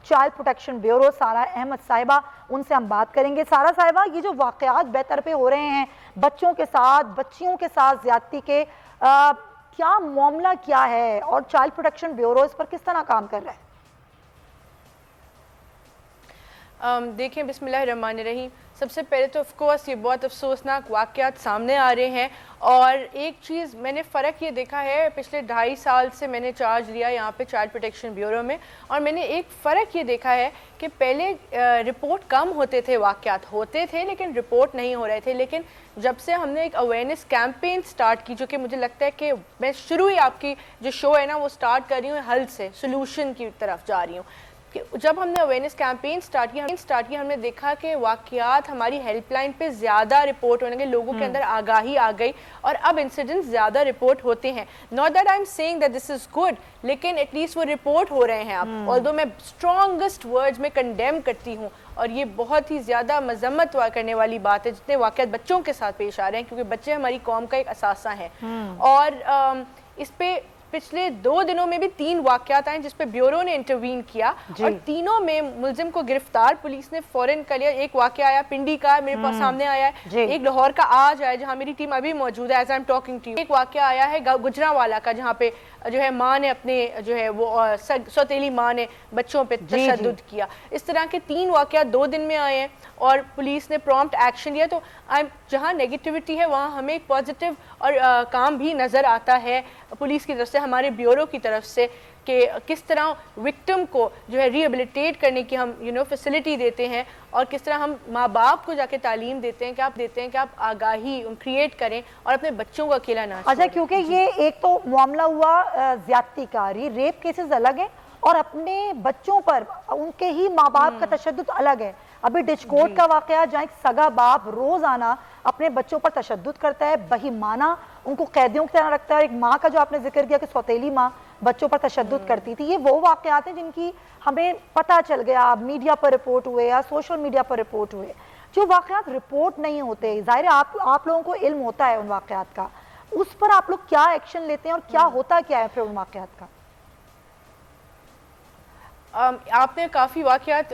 Child protection bureau Sara Ahmed صاحبہ، ان سے ہم بات کریں گے۔ سارہ صاحبہ، یہ جو واقعات بہتر پہ ہو رہے ہیں بچوں کے ساتھ، بچیوں کے ساتھ زیادتی کے، کیا معاملہ کیا ہے اور چائلڈ پروٹیکشن بیورو اس پر کس طرح کام کر رہا ہے؟ دیکھیں، بسم اللہ الرحمن الرحیم، سب سے پہلے تو کورس یہ بہت افسوسناک واقعات سامنے آ رہے ہیں، اور ایک چیز میں نے فرق یہ دیکھا ہے، پچھلے 2.5 سال سے میں نے چارج لیا یہاں پہ چائلڈ پروٹیکشن بیورو میں، اور میں نے ایک فرق یہ دیکھا ہے کہ پہلے رپورٹ کم ہوتے تھے، واقعات ہوتے تھے لیکن رپورٹ نہیں ہو رہے تھے، لیکن جب سے ہم نے ایک اویئرنیس کیمپین سٹارٹ کی، جو کہ مجھے لگتا ہے کہ میں شروع ہی آپ کی جو شو ہے نا وہ سٹارٹ کر رہی ہوں حل سے سلوشن کی طرف جا رہی ہوں، کہ جب ہم نے اویئرنیس کیمپین سٹارٹ کیا ہم نے دیکھا کہ واقعات ہماری ہیلپ لائن پہ زیادہ رپورٹ ہونے کے، لوگوں کے اندر آگاہی آ گئی اور اب انسیڈنٹس زیادہ رپورٹ ہوتے ہیں۔ not that I'm saying that this is good، لیکن ایٹ لیسٹ وہ رپورٹ ہو رہے ہیں اب، although میں اسٹرانگسٹ ورڈز میں کنڈیم کرتی ہوں، اور یہ بہت ہی زیادہ مذمت کرنے والی بات ہے جتنے واقعات بچوں کے ساتھ پیش آ رہے ہیں، کیونکہ بچے ہماری قوم کا ایک اثاثہ ہیں، اور اس پہ پچھلے 2 دنوں میں بھی 3 واقعات آئے جس پہ بیورو نے انٹروین کیا، اور تینوں میں ملزم کو گرفتار پولیس نے فوراً کر لیا۔ ایک واقعہ آیا پنڈی کا، میرے پاس سامنے آیا ہے، ایک لاہور کا آج آیا جہاں میری ٹیم ابھی موجود ہے as I am talking to you, ایک واقعہ آیا ہے گجرانوالہ کا جہاں پہ جو ہے ماں نے اپنے جو ہے وہ سوتیلی ماں نے بچوں پہ تشدد کیا۔ اس طرح کے 3 واقعات 2 دن میں آئے ہیں اور پولیس نے پرومپٹ ایکشن لیا، تو جہاں نیگیٹیوٹی ہے وہاں ہمیں ایک پازیٹیو اور کام بھی نظر آتا ہے پولیس کی طرف سے، ہمارے بیورو کی طرف سے، کہ کس طرح وکٹم کو جو ہے ریہیبلیٹیٹ کرنے کی ہم فیسلٹی دیتے ہیں، اور کس طرح ہم ماں باپ کو جا کے تعلیم دیتے ہیں کہ آپ آگاہی کریٹ کریں اور اپنے بچوں کو اکیلا نہ چھوڑیں۔ اچھا، کیونکہ یہ ایک تو معاملہ ہوا زیادتی کاری، ریپ کیسز الگ ہیں، اور اپنے بچوں پر ان کے ہی ماں باپ کا تشدد الگ ہے۔ ابھی ڈچکوٹ کا واقعہ جہاں ایک سگا باپ روزانہ اپنے بچوں پر تشدد کرتا ہے، بہیمانہ ان کو قیدیوں کی طرح رکھتا ہے، اور ایک ماں کا جو آپ نے ذکر کیا کہ سوتیلی ماں بچوں پر تشدد کرتی تھی، یہ وہ واقعات ہیں جن کی ہمیں پتہ چل گیا، میڈیا پر رپورٹ ہوئے یا سوشل میڈیا پر رپورٹ ہوئے۔ جو واقعات رپورٹ نہیں ہوتے، ظاہر ہے آپ لوگوں کو علم ہوتا ہے ان واقعات کا، اس پر آپ لوگ کیا ایکشن لیتے ہیں اور کیا ہوتا کیا ہے پھر ان واقعات کا؟ آپ نے کافی واقعات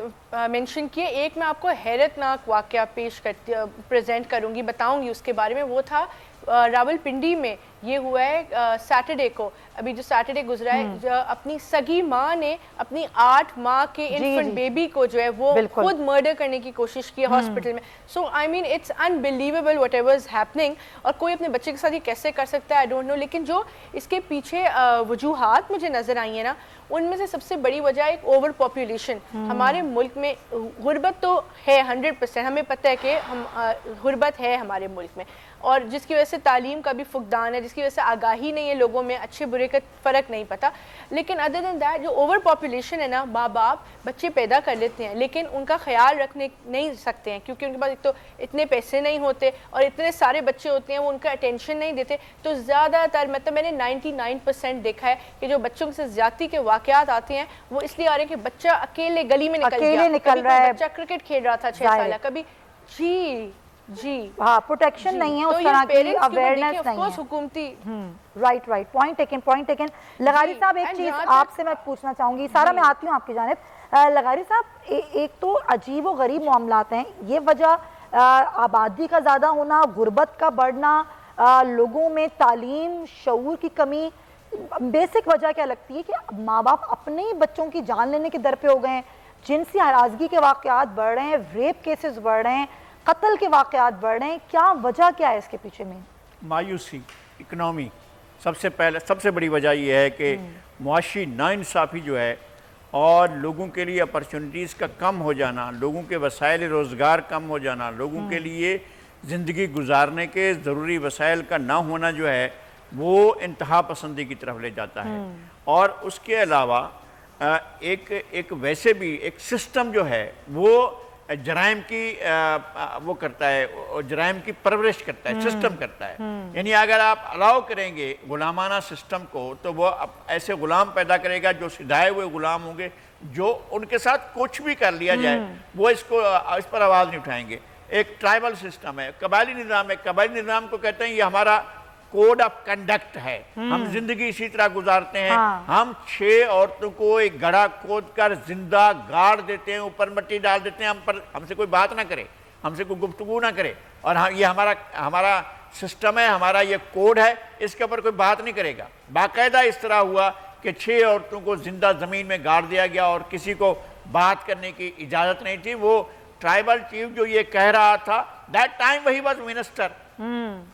مینشن کیے، ایک میں آپ کو حیرت ناک واقعہ پریزنٹ کروں گی، بتاؤں گی اس کے بارے میں، وہ تھا راول پنڈی میں، یہ ہوا ہے سیٹرڈے کو، ابھی جو سیٹرڈے گزرا ہے، اپنی سگی ماں نے اپنی 8 ماہ کے انفنٹ بیبی کو جو ہے وہ خود مرڈر کرنے کی کوشش کی ہاسپٹل میں۔ So I mean it's unbelievable whatever is happening, اور کوئی اپنے بچے کے ساتھ یہ کیسے کر سکتا ہے آئی ڈونٹ نو، لیکن جو اس کے پیچھے وجوہات مجھے نظر آئی ہیں نا، ان میں سے سب سے بڑی وجہ ایک اوور پاپولیشن۔ ہمارے ملک میں غربت تو ہے 100%، ہمیں پتہ ہے کہ غربت ہے ہمارے ملک میں، اور جس کی وجہ سے تعلیم کا بھی فقدان ہے، جس کی وجہ سے آگاہی نہیں ہے لوگوں میں، اچھے برے کا فرق نہیں پتہ، لیکن ادر دین دیٹ جو اوور پاپولیشن ہے نا، ماں باپ بچے پیدا کر لیتے ہیں لیکن ان کا خیال رکھنے نہیں سکتے ہیں، کیونکہ ان کے پاس ایک تو اتنے پیسے نہیں ہوتے اور اتنے سارے بچے ہوتے ہیں، وہ ان کا اٹینشن نہیں دیتے، تو زیادہ تر مطلب میں نے 99% دیکھا ہے کہ جو بچوں سے زیادتی کے واقعات آتے ہیں وہ اس لیے آ رہے ہیں کہ بچہ اکیلے گلی میں نکل گیا، بچہ کرکٹ کھیل رہا تھا 6 سالہ، کبھی جی ہاں پروٹیکشن نہیں ہے، اس طرح کی اویئرنیس نہیں ہے، حکومتی رائٹ پوائنٹ ٹیکن۔ لغاری صاحب ایک چیز آپ سے میں پوچھنا چاہوں گی، سارا میں آتی ہوں آپ کی جانب، لغاری صاحب ایک تو عجیب و غریب معاملات ہیں، یہ وجہ آبادی کا زیادہ ہونا، غربت کا بڑھنا، لوگوں میں تعلیم شعور کی کمی، بیسک وجہ کیا لگتی ہے کہ ماں باپ اپنے ہی بچوں کی جان لینے کے در پہ ہو گئے ہیں، جنسی ہراسگی کے واقعات بڑھ رہے ہیں، ریپ کیسز بڑھ رہے ہیں، قتل کے واقعات بڑھ رہے ہیں، کیا وجہ کیا ہے اس کے پیچھے میں؟ مایوسی، اکنامی، سب سے بڑی وجہ یہ ہے کہ معاشی ناانصافی جو ہے اور لوگوں کے لیے اپرچونٹیز کا کم ہو جانا، لوگوں کے وسائل روزگار کم ہو جانا، لوگوں کے لیے زندگی گزارنے کے ضروری وسائل کا نہ ہونا جو ہے وہ انتہا پسندی کی طرف لے جاتا ہے، اور اس کے علاوہ ایک ویسے بھی ایک سسٹم جو ہے وہ جرائم کی وہ کرتا ہے، جرائم کی پرورش کرتا ہے، سسٹم کرتا ہے، یعنی اگر آپ الاؤ کریں گے غلامانہ سسٹم کو تو وہ ایسے غلام پیدا کرے گا جو سدھائے ہوئے غلام ہوں گے، جو ان کے ساتھ کچھ بھی کر لیا جائے وہ اس پر آواز نہیں اٹھائیں گے۔ ایک ٹرائبل سسٹم ہے، قبائلی نظام ہے، قبائلی نظام کو کہتے ہیں یہ ہمارا کوڈ آف کنڈکٹ ہے. ہم زندگی اسی طرح گزارتے ہیں. ہم 6 عورتوں کو ایک گڑھا کھود کر زندہ گاڑ دیتے ہیں, اوپر مٹی ڈال دیتے ہیں, ہم سے کوئی بات نہ کرے, ہم سے کوئی گفتگو نہ کرے, اور یہ ہمارا سسٹم ہے, ہمارا یہ کوڈ ہے, اس کے اوپر کوئی بات نہیں کرے گا. باقاعدہ اس طرح ہوا کہ 6 عورتوں کو زندہ زمین میں گاڑ دیا گیا اور کسی کو بات کرنے کی اجازت نہیں تھی. وہ ٹرائبل چیف جو یہ کہہ رہا تھا, دیٹ ٹائم وہی واز منسٹر,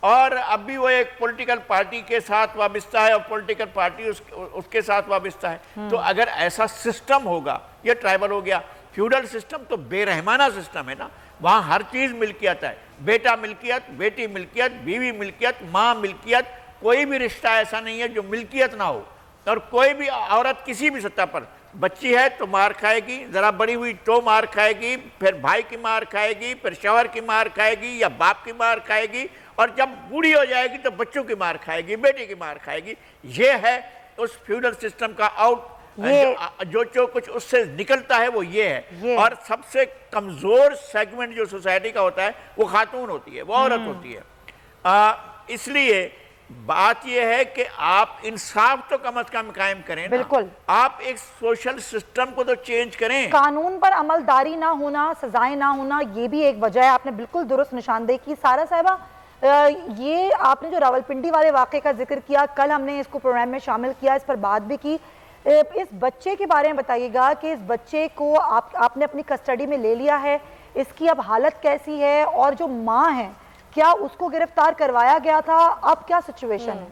اور اب بھی وہ ایک پولیٹیکل پارٹی کے ساتھ وابستہ ہے, اور پولیٹیکل پارٹی اس کے ساتھ وابستہ ہے. تو اگر ایسا سسٹم ہوگا, یہ ٹرائبل ہو گیا. فیوڈل سسٹم تو بے رحمانہ سسٹم ہے نا, وہاں ہر چیز ملکیت ہے, بیٹا ملکیت, بیٹی ملکیت, بیوی ملکیت, ماں ملکیت, کوئی بھی رشتہ ایسا نہیں ہے جو ملکیت نہ ہو. اور کوئی بھی عورت کسی بھی سطح پر, بچی ہے تو مار کھائے گی, ذرا بڑی ہوئی تو مار کھائے گی, پھر بھائی کی مار کھائے گی, پھر شوہر کی مار کھائے گی یا باپ کی مار کھائے گی, اور جب بوڑھی ہو جائے گی تو بچوں کی مار کھائے گی, بیٹی کی مار کھائے گی. یہ ہے اس فیوڈل سسٹم کا جو کچھ اس سے نکلتا ہے وہ یہ ہے. اور سب سے کمزور سیگمنٹ جو سوسائٹی کا ہوتا ہے وہ خاتون ہوتی ہے, وہ عورت ہوتی ہے. اس لیے بات یہ ہے کہ آپ انصاف تو کم از کم قائم کریں نا. بالکل. آپ ایک سوشل سسٹم کو تو چینج کریں. قانون پر عملداری نہ ہونا, سزائیں نہ ہونا, یہ بھی ایک وجہ ہے. آپ نے بالکل درست نشاندہی کی. سارا صاحبہ, یہ آپ نے جو راولپنڈی والے واقعے کا ذکر کیا, کل ہم نے اس کو پروگرام میں شامل کیا, اس پر بات بھی کی. اس بچے کے بارے میں بتائیے گا کہ اس بچے کو آپ نے اپنی کسٹڈی میں لے لیا ہے, اس کی اب حالت کیسی ہے, اور جو ماں ہے کیا اس کو گرفتار کروایا گیا تھا, اب کیا سچویشن ہے؟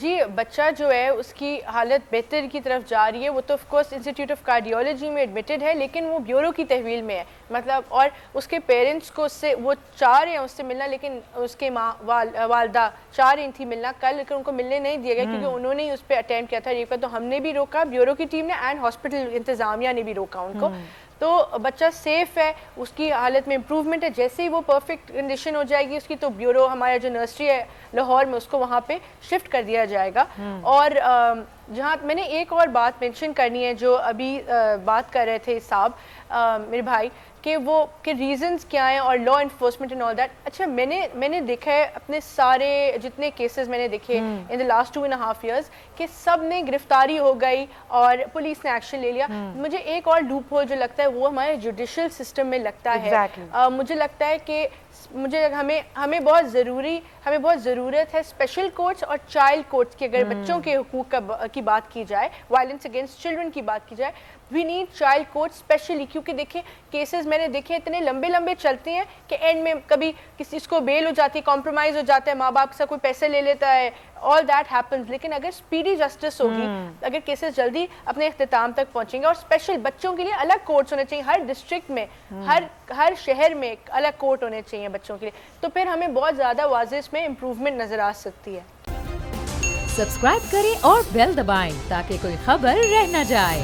جی, بچہ جو ہے اس کی حالت بہتر کی طرف جا رہی ہے. وہ تو of course institute of cardiology میں ایڈمیٹڈ ہے, لیکن وہ بیورو کی تحویل میں ہے. مطلب, اور اس کے پیرنٹس کو وہ چاہ رہے ہیں اس سے ملنا, لیکن اس کے والدہ چاہ رہی تھی ملنا کل, لیکن ان کو ملنے نہیں دیا گیا کیونکہ انہوں نے ہی اس پہ اٹیمپٹ کیا تھا ریپ کا. تو ہم نے بھی روکا, بیورو کی ٹیم نے, اینڈ ہاسپٹل انتظامیہ نے بھی روکا ان کو. تو بچہ سیف ہے, اس کی حالت میں امپروومنٹ ہے. جیسے ہی وہ پرفیکٹ کنڈیشن ہو جائے گی اس کی, تو بیورو ہمارا جو نرسری ہے لاہور میں, اس کو وہاں پہ شفٹ کر دیا جائے گا. اور جہاں میں نے ایک اور بات مینشن کرنی ہے, جو ابھی بات کر رہے تھے صاحب میرے بھائی, کہ ریزنز کیا ہیں اور law enforcement and all that. اچھا, میں نے دیکھا ہے اپنے سارے جتنے کیسز میں نے دیکھے ان دا لاسٹ 2.5 years, کہ سب نے گرفتاری ہو گئی اور پولیس نے ایکشن لے لیا. مجھے ایک اور لوپ ہول جو لگتا ہے وہ ہمارے جوڈیشل سسٹم میں لگتا ہے. مجھے لگتا ہے کہ ہمیں بہت ضرورت ہے اسپیشل کورٹس اور چائلڈ کورٹس کی. اگر بچوں کے حقوق کی بات کی جائے, وائلنس اگینسٹ چلڈرن کی بات کی جائے, we need child court specially. کیونکہ دیکھیں کیسز میں نے دیکھے اتنے لمبے چلتے ہیں کہ اینڈ میں کبھی کسی کو بیل ہو جاتی ہے, کمپرومائز ہو جاتا ہے, ماں باپ کے ساتھ کوئی پیسے لے لیتا ہے, آل دیٹ ہیپنز. لیکن اگر اسپیڈی جسٹس ہوگی, اگر کیسز جلدی اپنے اختتام تک پہنچیں گے, اور اسپیشل بچوں کے لیے الگ کورٹس ہونے چاہیے, ہر ڈسٹرکٹ میں, ہر شہر میں الگ کورٹ ہونے چاہیے بچوں کے لیے, تو پھر ہمیں بہت زیادہ واضح اس میں امپروومنٹ نظر آ سکتی ہے. سبسکرائب کریں اور بیل دبائیں تاکہ کوئی خبر رہ نہ جائے.